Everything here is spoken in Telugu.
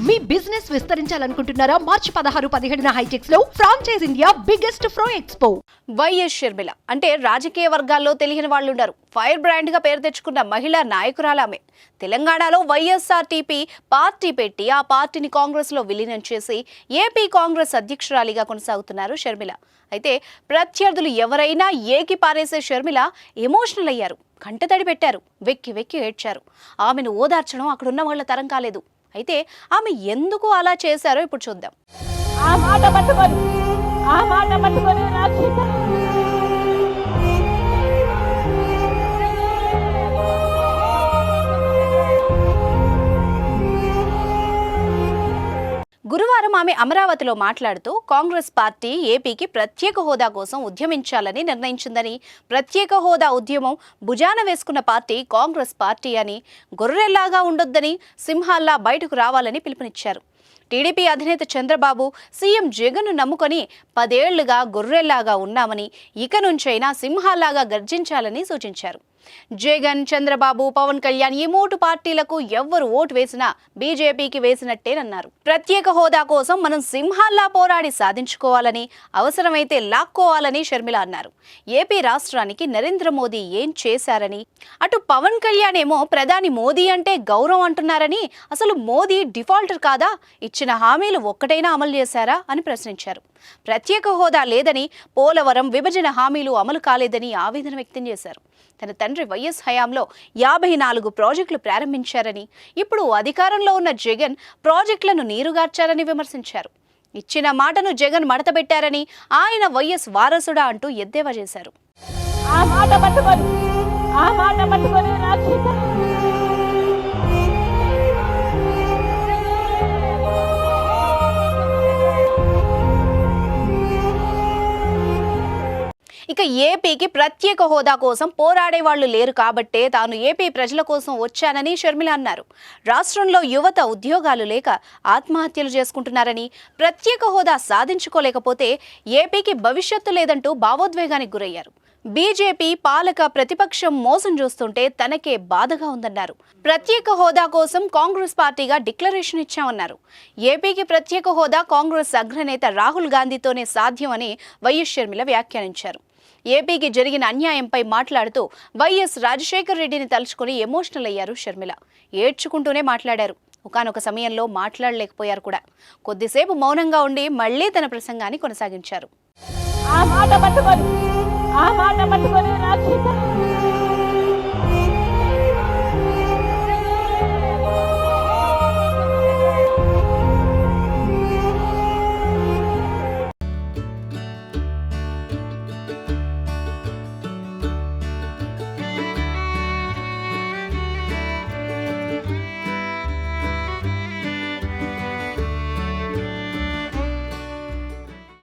మీ బిజినెస్ విస్తరించాలనుకుంటున్నారా? మార్చి 16-17 హైటెక్స్ లో franchise India biggest ఫ్రో expo. YS Sharmila అంటే రాజకీయ వర్గాల్లో తెలియని వాళ్ళు ఉండరు. ఫైర్ బ్రాండ్ గా పేరు తెచ్చుకున్న మహిళా నాయకురాలామె. తెలంగాణలో వైఎస్ఆర్టీపీ పార్టీ పెట్టి ఆ పార్టీని కాంగ్రెస్ లో విలీనం చేసి ఏపీ కాంగ్రెస్ అధ్యక్షురాలిగా కొనసాగుతున్నారు షర్మిల. అయితే ప్రత్యర్థులు ఎవరైనా ఏకి పారేసే షర్మిల ఎమోషనల్ అయ్యారు, కంటతడి పెట్టారు, వెక్కి వెక్కి ఏడ్చారు. ఆమెను ఓదార్చడం అక్కడున్న వాళ్ళ తరం కాలేదు. అయితే ఆమె ఎందుకు అలా చేశారో ఇప్పుడు చూద్దాం. గురువారం ఆమె అమరావతిలో మాట్లాడుతూ కాంగ్రెస్ పార్టీ ఏపీకి ప్రత్యేక హోదా కోసం ఉద్యమించాలని నిర్ణయించిందని, ప్రత్యేక హోదా ఉద్యమం భుజాన వేసుకున్న పార్టీ కాంగ్రెస్ పార్టీ అని, గొర్రెల్లాగా ఉండొద్దని సింహాల్లా బయటకు రావాలని పిలుపునిచ్చారు. టీడీపీ అధినేత చంద్రబాబు, సీఎం జగన్ను నమ్ముకొని 10 ఏళ్లుగా గొర్రెల్లాగా ఉన్నామని, ఇక నుంచైనా సింహాల్లాగా గర్జించాలని సూచించారు. జగన్, చంద్రబాబు, పవన్ కళ్యాణ్ ఈ 3 పార్టీలకు ఎవ్వరు ఓటు వేసినా బీజేపీకి వేసినట్టేనన్నారు. ప్రత్యేక హోదా కోసం మనం సింహాల్లా పోరాడి సాధించుకోవాలని, అవసరమైతే లాక్కోవాలని షర్మిల అన్నారు. ఏపీ రాష్ట్రానికి నరేంద్ర మోదీ ఏం చేశారని, అటు పవన్ కళ్యాణ్ ఏమో ప్రధాని మోదీ అంటే గౌరవం అంటున్నారని, అసలు మోదీ డిఫాల్టర్ కాదా? ఇచ్చిన హామీలు ఒక్కటైనా అమలు చేశారా అని ప్రశ్నించారు. ప్రత్యేక హోదా లేదని, పోలవరం విభజన హామీలు అమలు కాలేదని ఆవేదన వ్యక్తం చేశారు. తన తండ్రి వైఎస్ హయాంలో 54 ప్రాజెక్టులు ప్రారంభించారని, ఇప్పుడు అధికారంలో ఉన్న జగన్ ప్రాజెక్టులను నీరుగార్చారని విమర్శించారు. ఇచ్చిన మాటను జగన్ మడతబెట్టారని, ఆయన వైఎస్ వారసుడా అంటూ ఎద్దేవా చేశారు. ఇక ఏపీకి ప్రత్యేక హోదా కోసం పోరాడే వాళ్లు లేరు కాబట్టే తాను ఏపీ ప్రజల కోసం వచ్చానని షర్మిల అన్నారు. రాష్ట్రంలో యువత ఉద్యోగాలు లేక ఆత్మహత్యలు చేసుకుంటున్నారని, ప్రత్యేక హోదా సాధించుకోలేకపోతే ఏపీకి భవిష్యత్తు లేదంటూ భావోద్వేగానికి గురయ్యారు. బీజేపీ పాలక ప్రతిపక్షం మోసం చూస్తుంటే తనకే బాధగా ఉందన్నారు. ప్రత్యేక హోదా కోసం కాంగ్రెస్ పార్టీగా డిక్లరేషన్ ఇచ్చామన్నారు. ఏపీకి ప్రత్యేక హోదా కాంగ్రెస్ అగ్రనేత రాహుల్ గాంధీతోనే సాధ్యమని వైఎస్ షర్మిల వ్యాఖ్యానించారు. ఏపీకి జరిగిన అన్యాయంపై మాట్లాడుతూ వైఎస్ రాజశేఖర్ రెడ్డిని తలుచుకుని ఎమోషనల్ అయ్యారు షర్మిల. ఏడ్చుకుంటూనే మాట్లాడారు. ఒకానొక సమయంలో మాట్లాడలేకపోయారు కూడా. కొద్దిసేపు మౌనంగా ఉండి మళ్లీ తన ప్రసంగాన్ని కొనసాగించారు.